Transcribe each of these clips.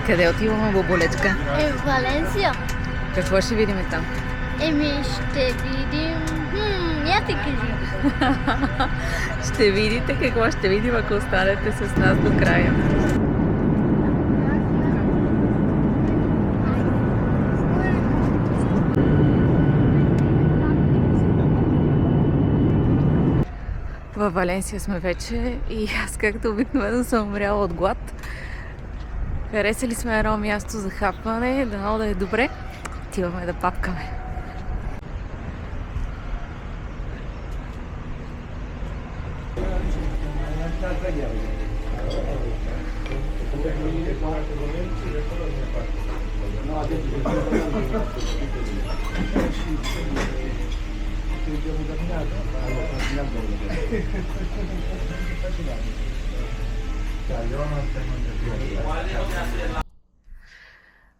Къде отиваме, бабулечка? В Валенсия. Какво ще видим там? Ще видим... Я ти кажи. Ще видите какво ще видим, ако останете с нас до края. Във Валенсия сме вече и аз, както обикновено, съм умряла от глад. Харесали сме едно място за хапване, дано да е добре. Отиваме да папкаме.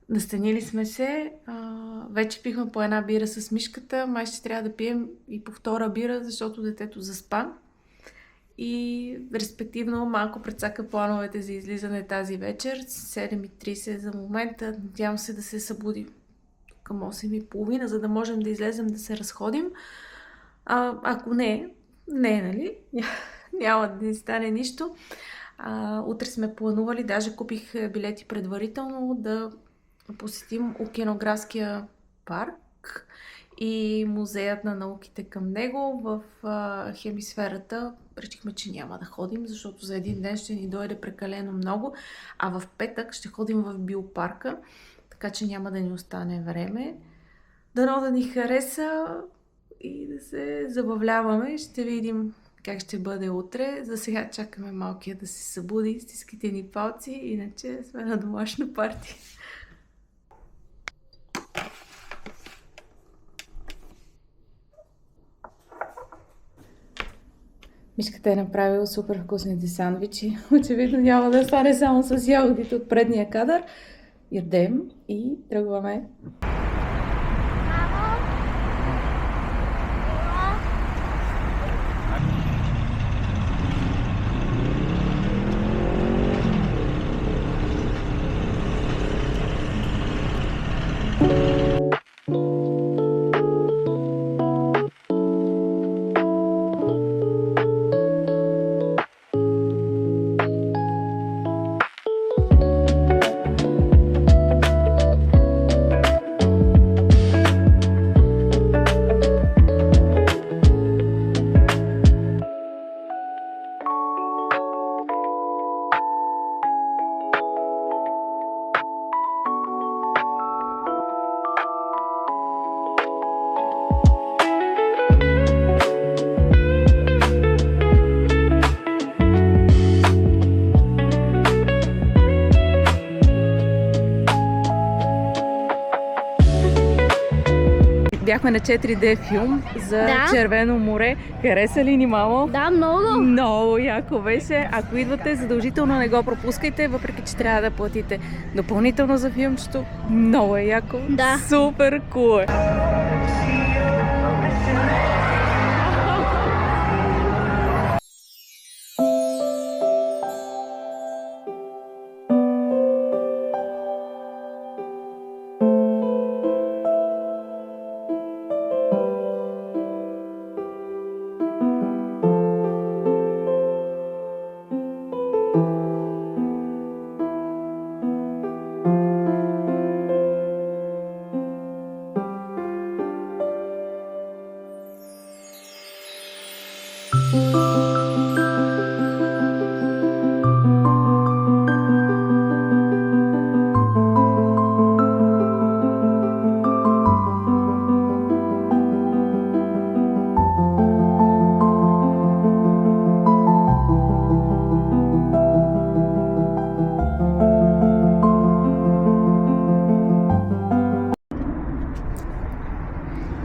Настанили сме се, вече пихме по една бира с мишката, май ще трябва да пием и по втора бира, защото детето заспа. И респективно малко прецака плановете за излизане тази вечер, 7:30 за момента, надявам се да се събуди към 8:30, за да можем да излезем да се разходим. Ако не, нали? Няма да ни стане нищо. Утре сме планували, даже купих билети предварително да посетим Океанографския парк и музеят на науките към него в хемисферата. Решихме, че няма да ходим, защото за един ден ще ни дойде прекалено много, а в петък ще ходим в биопарка, така че няма да ни остане време. Дано да ни хареса и да се забавляваме. Ще видим как ще бъде утре. За сега чакаме малкия да се събуди, стискайте ни палци, иначе сме на домашно парти. Мишката е направила супер вкусните сандвичи. Очевидно няма да стане само с ягодите от предния кадър. Ядем и тръгваме. Бяхме на 4D филм за Червено море. Хареса ли ни, мамо? Да, много. Много яко беше. Ако идвате, задължително не го пропускайте, въпреки че трябва да платите допълнително за филмчето. Много е яко. Да. Супер кул е.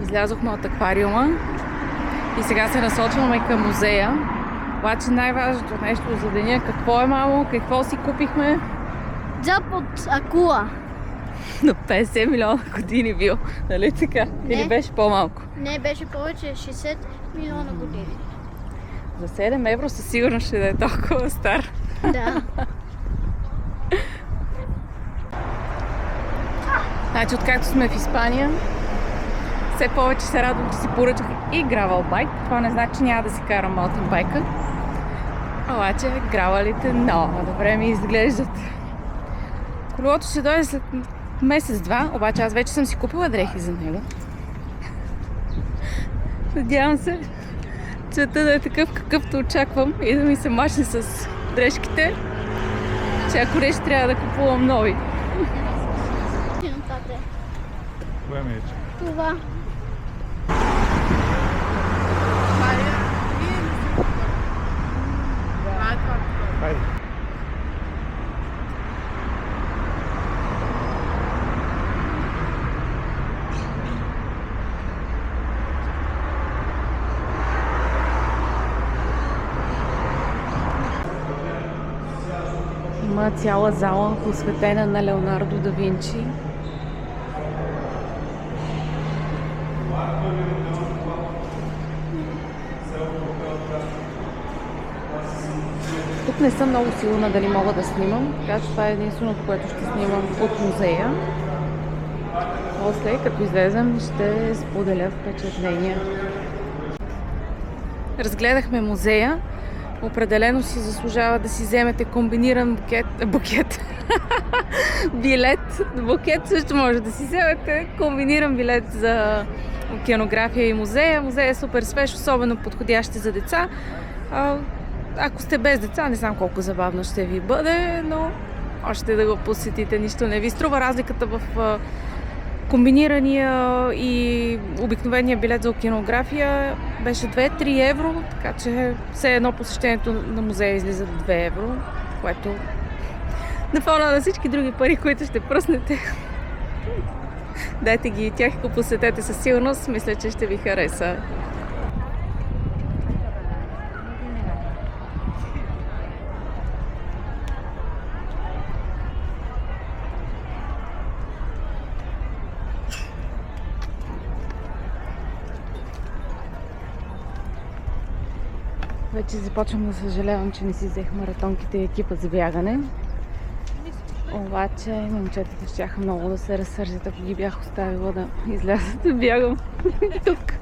Излязохме от аквариума и сега се насочваме към музея. Обаче най-важното нещо за деня, какво е, мамо? Какво си купихме? Джаб от акула. На 50 милиона години бил, нали така? Не. Или беше по-малко? Не, беше повече, 60 милиона години. За 7 евро със сигурност ще да е толкова стар. Да. Значи, откакто сме в Испания, все повече се радвам, че си поръчах и гравел байк. Това не значи, че няма да си карам маунтин байка. Обаче гравелите много добре ми изглеждат. Колелото ще дойде след месец-два, обаче аз вече съм си купила дрехи за него. Надявам се цвета да е такъв, какъвто очаквам и да ми се мачне с дрежките, че ако нещо трябва да купувам нови. Кое ми е? Това. Хайде. Има цяла зала, посветена на Леонардо да Винчи. Тук не съм много сигурна дали мога да снимам, така че това е единственото, което ще снимам от музея. После, като излезем, ще споделя впечатления. Разгледахме музея. Определено си заслужава да си вземете комбиниран букет. Билет. Букет също може да си вземете. Комбиниран билет за океанография и музея. Музея е супер свеж, особено подходящи за деца. Ако сте без деца, не знам колко забавно ще ви бъде, но още да го посетите, нищо не ви струва. Разликата в комбинирания и обикновения билет за океанография беше 2-3 евро, така че все едно посещението на музея излиза 2 евро, което на фона на всички други пари, които ще пръснете. Дайте ги и тях, ако посетете със сигурност, мисля, че ще ви хареса. Вече започвам да съжалявам, че не си взех маратонките и екипа за бягане. Обаче момчетата щяха много да се разсърдят, ако ги бях оставила да излязат да бягам тук.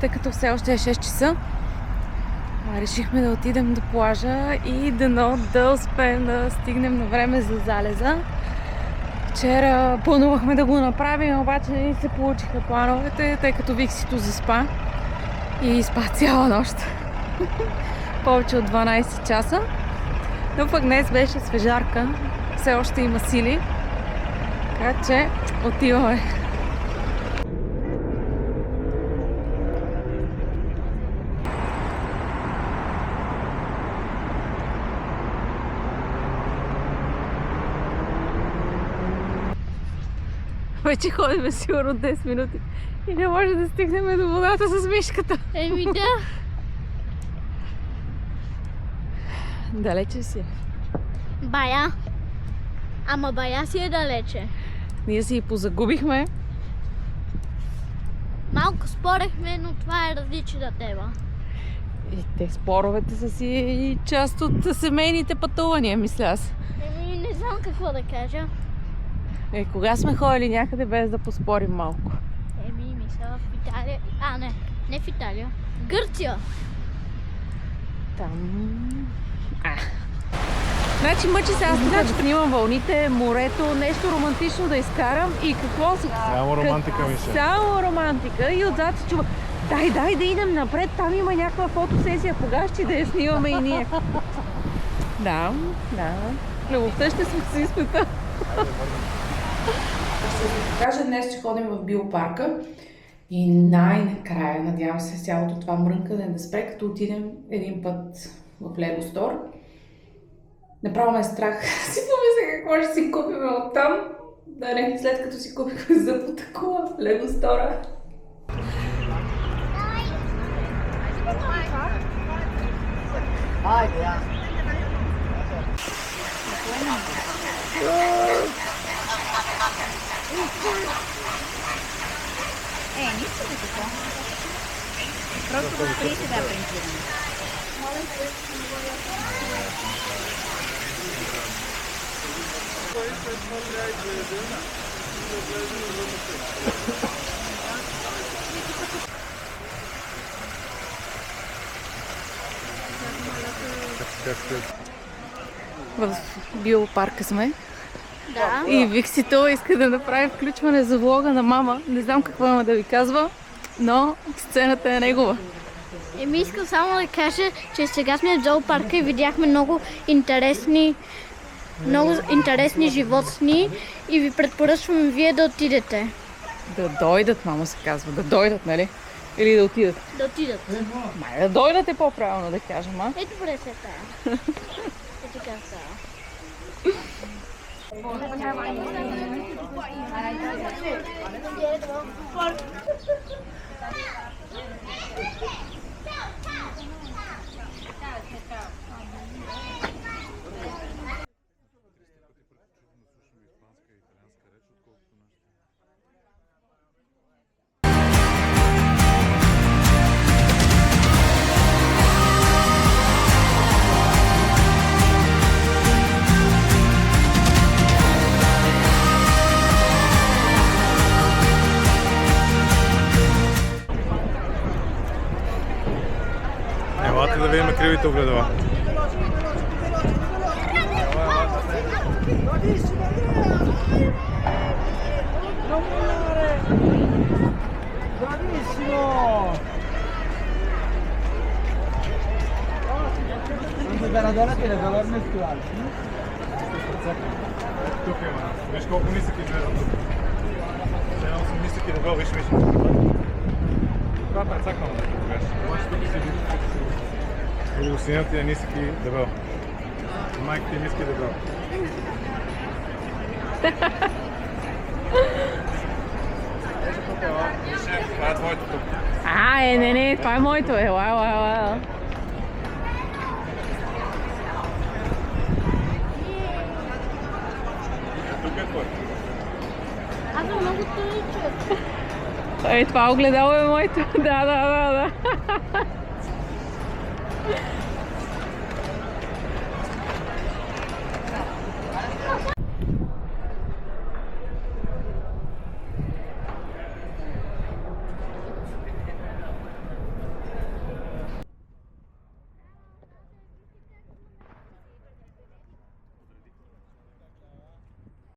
Тъй като все още е 6 часа, решихме да отидем до плажа и да успеем да стигнем на време за залеза. Вчера планувахме да го направим, обаче не се получиха плановете, тъй като Виксито заспа и спа цяла нощ. Повече от 12 часа. Но пък днес беше свежарка, все още има сили, така че отиваме. Вече ходим сигурно 10 минути и не може да стигнем до водата с мишката. Еми да. Далече си. Бая. Ама бая си е далече. Ние си и позагубихме. Малко спорехме, но това е различна тема. И те споровете са си и част от семейните пътувания, мисля аз. Еми не знам какво да кажа. Кога сме ходили някъде без да поспорим малко? Еми мисля в Италия. Не в Италия. Гърция. Там... Значи мъчи се, аз така че снимам вълните, морето, нещо романтично да изкарам и какво се... Само романтика ми се. Само романтика и отзад се чува. Дай да идем напред, там има някаква фотосесия, кога ще да я снимаме и ние. Да. Любовта ще се изпита. Ще ви покажа днес, че ходим в биопарка и най-накрая, надявам се, цялото това мрънкане да спре, като отидем един път в Лего Стор. Направо ме е страх. Си помисля какво ще си купим оттам. Да не, след като си купихме зъбната кола в Лего Стора. Нищо да така. Просто да преди да принципираме. В биопарка сме. Да. И Виксито иска да направи включване за влога на мама. Не знам какво има да ви казва, но сцената е негова. Искам само да кажа, че сега сме в зоопарка и видяхме много интересни животни и ви предпоръчвам вие да отидете. Да дойдат, мама се казва. Да дойдат, нали? Или да отидат? Да отидат. Май да дойдат е по-правилно да кажем, а? Ето добре се тая. Ето така става. Елате да видим кривите огледала. Тук има. Виж колко нисък изглежда тук. Едно съм нисък и дебел, виж. Това прецаквам да покажеш. Синът ти е нисък и дебел. Майка ти е ниска и дебел. Това е твоето тук. Не, това е моето. Ела. Тук е твоето. Аз съм много тъжен. Това огледало е моето. Да.